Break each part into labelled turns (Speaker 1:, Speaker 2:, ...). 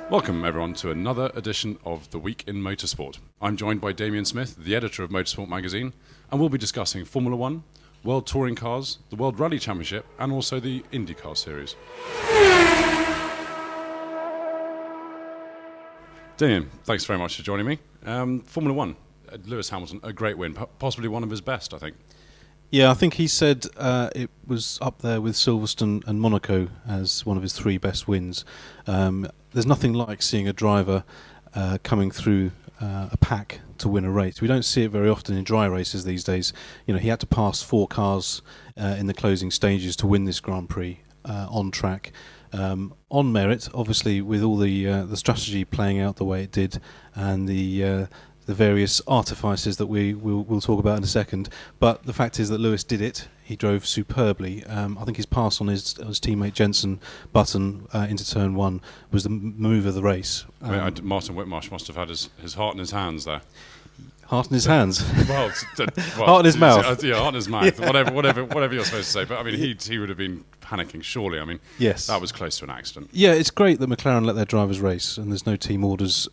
Speaker 1: Welcome everyone to another edition of The Week in Motorsport. I'm joined by Damien Smith, the editor of Motorsport magazine, and we'll be discussing Formula One, World Touring Cars, the World Rally Championship, and also the Indycar series. Damien, thanks very much for joining me. Formula One, Lewis Hamilton, a great win, possibly one of his best, I think.
Speaker 2: Yeah, I think he said it was up there with Silverstone and Monaco as one of his three best wins. There's nothing like seeing a driver coming through a pack to win a race. We don't see it very often in dry races these days. You know, he had to pass four cars in the closing stages to win this Grand Prix on track. On merit, obviously, with all the strategy playing out the way it did, and the various artifices that we'll talk about in a second. But the fact is that Lewis did it. He drove superbly. I think his pass on his teammate Jensen Button into turn one was the move of the race.
Speaker 1: Martin Whitmarsh must have had his heart in his hands there.
Speaker 2: Heart in his hands.
Speaker 1: well,
Speaker 2: heart in his mouth.
Speaker 1: Yeah, heart in his mouth.
Speaker 2: Yeah.
Speaker 1: Whatever you're supposed to say. But I mean, he would have been panicking. Surely, I mean,
Speaker 2: yes,
Speaker 1: that was close to an accident.
Speaker 2: Yeah, it's great that McLaren let their drivers race, and there's no team orders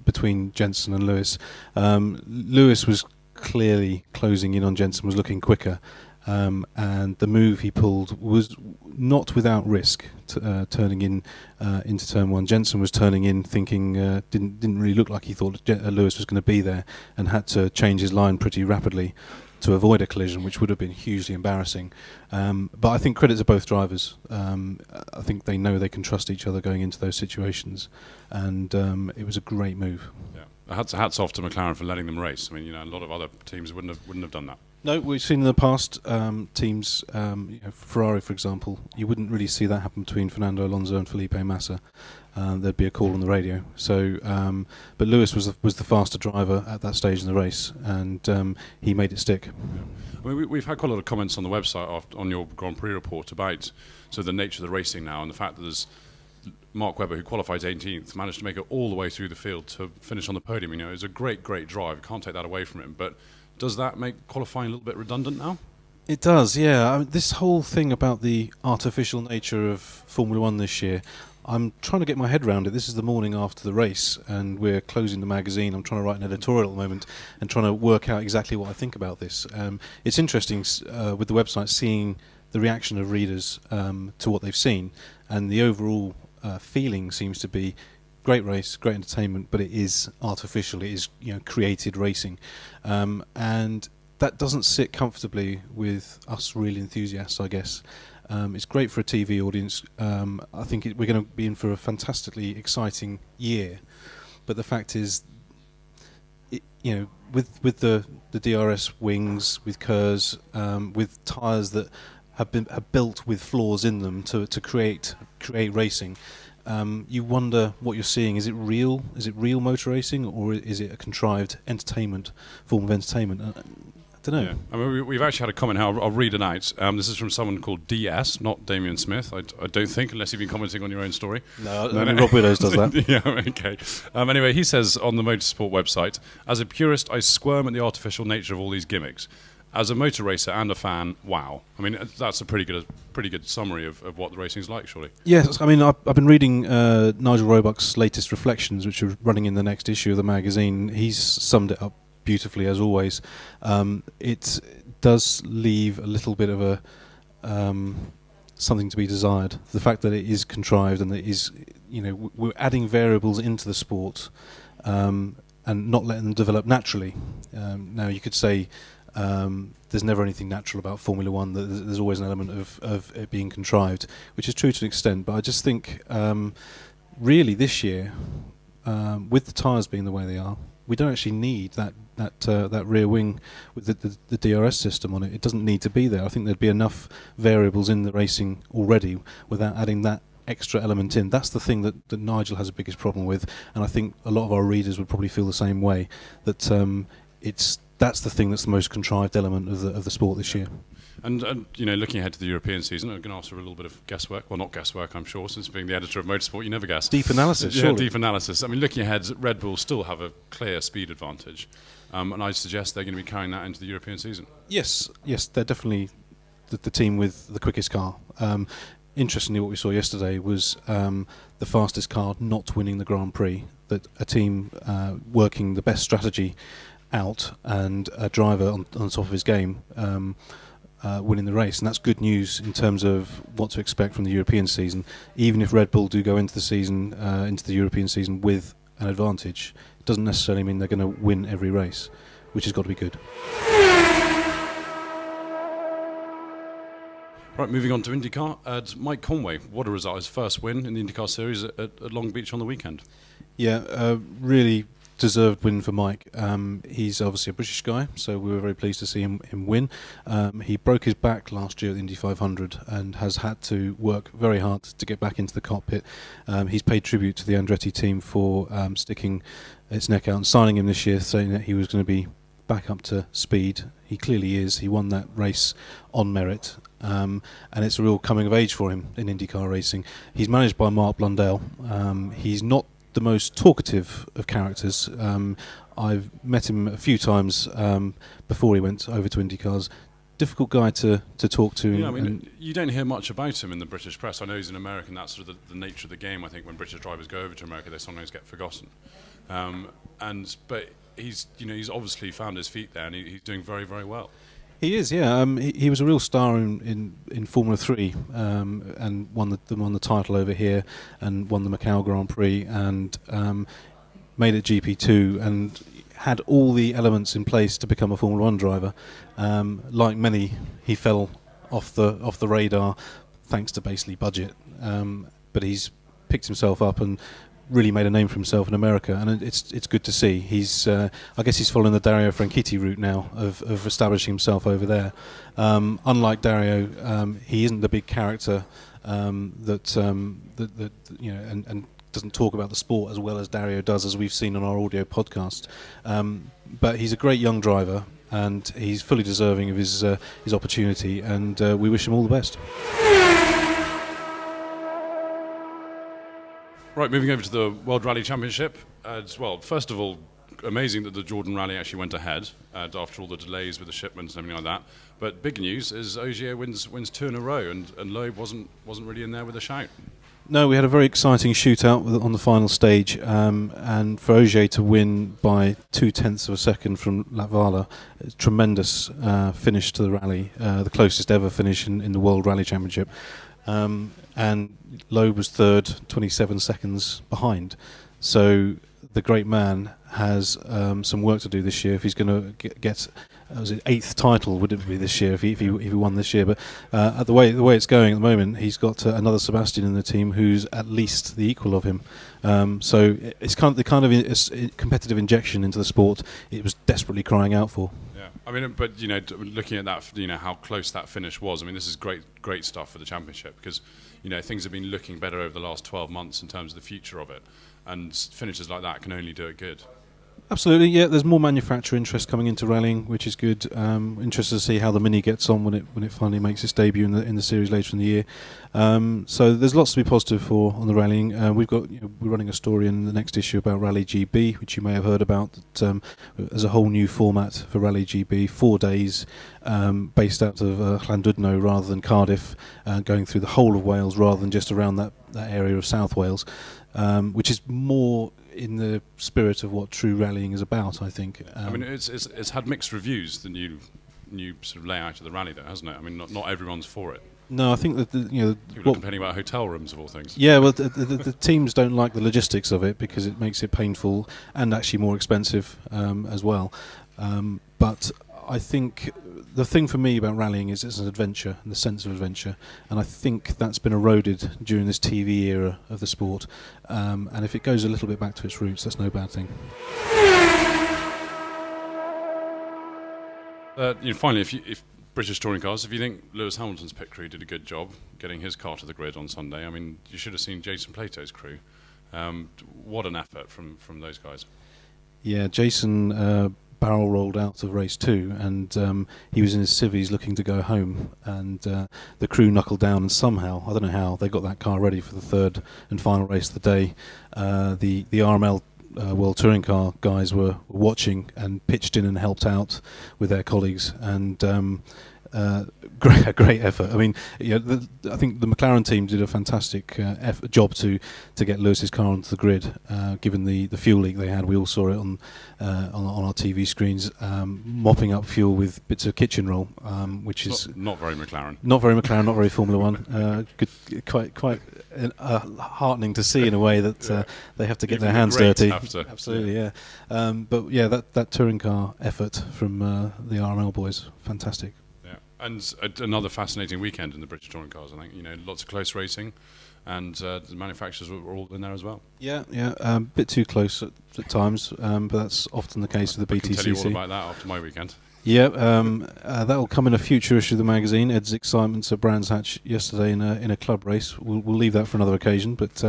Speaker 2: between Jensen and Lewis. Lewis was clearly closing in on Jensen, was looking quicker, and the move he pulled was not without risk. Turning in into turn one, Jensen was turning in thinking didn't really look like he thought Lewis was going to be there, and had to change his line pretty rapidly to avoid a collision, which would have been hugely embarrassing. But I think credit to both drivers. I think they know they can trust each other going into those situations, and it was a great move.
Speaker 1: Yeah, hats off to McLaren for letting them race. I mean, a lot of other teams wouldn't have done that.
Speaker 2: No, we've seen in the past teams, Ferrari, for example, you wouldn't really see that happen between Fernando Alonso and Felipe Massa. There'd be a call on the radio. So, but Lewis was the faster driver at that stage in the race, and he made it stick.
Speaker 1: I mean, we've had quite a lot of comments on the website on your Grand Prix report about the nature of the racing now, and the fact that there's Mark Webber, who qualified 18th, managed to make it all the way through the field to finish on the podium. It was a great drive. Can't take that away from him, but does that make qualifying a little bit redundant now?
Speaker 2: It does, yeah. I mean, this whole thing about the artificial nature of Formula One this year, I'm trying to get my head around it. This is the morning after the race, and we're closing the magazine. I'm trying to write an editorial at the moment and trying to work out exactly what I think about this. It's interesting with the website seeing the reaction of readers to what they've seen, and the overall feeling seems to be great race, great entertainment, but it is artificial. It is created racing, and that doesn't sit comfortably with us real enthusiasts, I guess. It's great for a TV audience. I think we're going to be in for a fantastically exciting year, but the fact is, with the DRS wings, with KERS, with tyres that have built with flaws in them to create racing. You wonder what you're seeing. Is it real? Is it real motor racing, or is it a contrived form of entertainment? I don't know.
Speaker 1: Yeah. I mean, we've actually had a comment here. I'll read it out. This is from someone called DS, not Damien Smith. I don't think, unless you've been commenting on your own story.
Speaker 2: No. Rob Willows does that.
Speaker 1: Yeah, okay. Anyway, he says on the Motorsport website, as a purist, I squirm at the artificial nature of all these gimmicks. As a motor racer and a fan, wow. I mean, that's a pretty good summary of what the racing's like, surely. Yes,
Speaker 2: I mean, I've been reading Nigel Roebuck's latest reflections, which are running in the next issue of the magazine. He's summed it up beautifully, as always. It does leave a little bit of a something to be desired. The fact that it is contrived and that it is, we're adding variables into the sport and not letting them develop naturally. Now, you could say there's never anything natural about Formula One. There's always an element of it being contrived, which is true to an extent. But I just think, really, this year, with the tyres being the way they are, we don't actually need that rear wing with the DRS system on it. It doesn't need to be there. I think there'd be enough variables in the racing already without adding that extra element in. That's the thing that Nigel has the biggest problem with, and I think a lot of our readers would probably feel the same way. That that's the thing that's the most contrived element of the sport this year.
Speaker 1: And looking ahead to the European season, I'm going to ask for a little bit of guesswork. Well, not guesswork, I'm sure, since being the editor of Motorsport, you never guess.
Speaker 2: Deep analysis,
Speaker 1: yeah,
Speaker 2: surely.
Speaker 1: Deep analysis. I mean, looking ahead, Red Bull still have a clear speed advantage, and I suggest they're going to be carrying that into the European season.
Speaker 2: Yes, they're definitely the team with the quickest car. interestingly, what we saw yesterday was the fastest car not winning the Grand Prix, that a team working the best strategy out and a driver on top of his game winning the race. And that's good news in terms of what to expect from the European season. Even if Red Bull do go into the season, into the European season with an advantage, it doesn't necessarily mean they're going to win every race, which has got to be good.
Speaker 1: Right, moving on to IndyCar. Mike Conway, what a result. His first win in the IndyCar series at Long Beach on the weekend.
Speaker 2: Yeah, really deserved win for Mike. He's obviously a British guy, so we were very pleased to see him win. He broke his back last year at the Indy 500 and has had to work very hard to get back into the cockpit. He's paid tribute to the Andretti team for sticking its neck out and signing him this year, saying that he was going to be back up to speed. He clearly is. He won that race on merit, and it's a real coming of age for him in IndyCar racing. He's managed by Mark Blundell. He's not the most talkative of characters. I've met him a few times before he went over to IndyCars. Difficult guy to talk to.
Speaker 1: Yeah, I mean, you don't hear much about him in the British press. I know he's an American. That's sort of the nature of the game. I think when British drivers go over to America, they sometimes get forgotten. But he's obviously found his feet there, and he's doing very, very well.
Speaker 2: He is, yeah. He was a real star in Formula 3 and won the title over here and won the Macau Grand Prix and made it GP2 and had all the elements in place to become a Formula 1 driver. Like many, he fell off the radar thanks to basically budget. But he's picked himself up and really made a name for himself in America, and it's good to see. He's I guess he's following the Dario Franchitti route now of establishing himself over there. Unlike Dario, he isn't the big character that you know and doesn't talk about the sport as well as Dario does, as we've seen on our audio podcast. But he's a great young driver, and he's fully deserving of his opportunity, and we wish him all the best.
Speaker 1: Right, moving over to the World Rally Championship. Well, first of all, amazing that the Jordan Rally actually went ahead after all the delays with the shipments and everything like that. But big news is Ogier wins 2 in a row, and Loeb wasn't really in there with a shout. No,
Speaker 2: we had a very exciting shootout on the final stage, and for Ogier to win by 0.2 of a second from Latvala, a tremendous finish to the rally, the closest ever finish in the World Rally Championship. And Loeb was third, 27 seconds behind. So the great man has some work to do this year if he's going to get was it 8th title, would it be this year if he won this year? But the way it's going at the moment, he's got another Sebastian in the team who's at least the equal of him. So it's kind of competitive injection into the sport it was desperately crying out for.
Speaker 1: Yeah, I mean, but looking at that, how close that finish was. I mean, this is great stuff for the championship because things have been looking better over the last 12 months in terms of the future of it, and finishes like that can only do it good.
Speaker 2: Absolutely, yeah. There's more manufacturer interest coming into rallying, which is good. Interested to see how the Mini gets on when it finally makes its debut in the series later in the year. So there's lots to be positive for on the rallying. We're running a story in the next issue about Rally GB, which you may have heard about. That there's a whole new format for Rally GB, 4 days, based out of Llandudno rather than Cardiff, going through the whole of Wales rather than just around that area of South Wales, which is more in the spirit of what true rallying is about, I think.
Speaker 1: I mean, it's had mixed reviews, the new sort of layout of the rally, there, hasn't it? I mean, not everyone's for it.
Speaker 2: No, I think that
Speaker 1: people are complaining about hotel rooms of all things.
Speaker 2: Yeah, well, the teams don't like the logistics of it because it makes it painful and actually more expensive as well. But I think the thing for me about rallying is it's an adventure and the sense of adventure, and I think that's been eroded during this TV era of the sport. And if it goes a little bit back to its roots, that's no bad thing.
Speaker 1: Finally, if British touring cars, if you think Lewis Hamilton's pit crew did a good job getting his car to the grid on Sunday, I mean, you should have seen Jason Plato's crew. What an effort from those guys.
Speaker 2: Yeah, Jason barrel rolled out of race 2, and he was in his civvies looking to go home, and the crew knuckled down, and somehow, I don't know how, they got that car ready for the third and final race of the day. The RML World Touring Car guys were watching and pitched in and helped out with their colleagues, and great effort. I mean, I think the McLaren team did a fantastic job to get Lewis's car onto the grid, given the fuel leak they had. We all saw it on our TV screens, mopping up fuel with bits of kitchen roll, which is
Speaker 1: not very McLaren.
Speaker 2: Not very McLaren, not very Formula One. Quite heartening to see in a way that they have to get
Speaker 1: Even
Speaker 2: their hands dirty.
Speaker 1: Absolutely,
Speaker 2: yeah. But yeah, that touring car effort from the RML boys, fantastic.
Speaker 1: Yeah, and another fascinating weekend in the British touring cars. I think lots of close racing, and the manufacturers were all in there as well.
Speaker 2: Yeah, a bit too close at times, but that's often the case with the BTCC.
Speaker 1: I can tell you all about that after my weekend.
Speaker 2: Yeah, that will come in a future issue of the magazine. Ed's excitements at Brands Hatch yesterday in a club race. We'll leave that for another occasion, but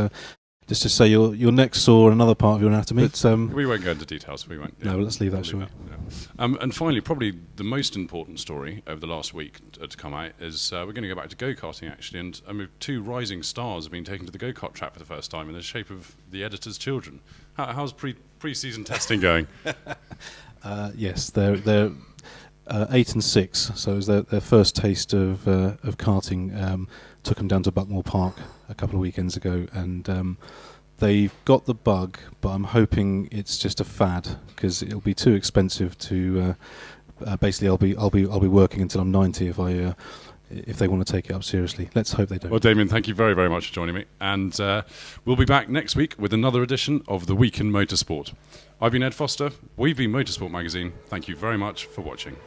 Speaker 2: just to say your neck saw another part of your anatomy.
Speaker 1: We won't go into details. We won't. Yeah.
Speaker 2: No, let's leave that, shall we?
Speaker 1: Yeah. And finally, probably the most important story over the last week to come out is we're going to go back to go-karting, actually. And 2 rising stars have been taken to the go-kart track for the first time in the shape of the editor's children. How's pre-season testing going?
Speaker 2: Yes, they're 8 and 6, so it was their first taste of karting. Took them down to Buckmore Park a couple of weekends ago, and they've got the bug, but I'm hoping it's just a fad, because it'll be too expensive to. Basically, I'll be working until I'm 90 if they want to take it up seriously. Let's hope they don't.
Speaker 1: Well, Damien, thank you very, very much for joining me, and we'll be back next week with another edition of The Week in Motorsport. I've been Ed Foster. We've been Motorsport Magazine. Thank you very much for watching.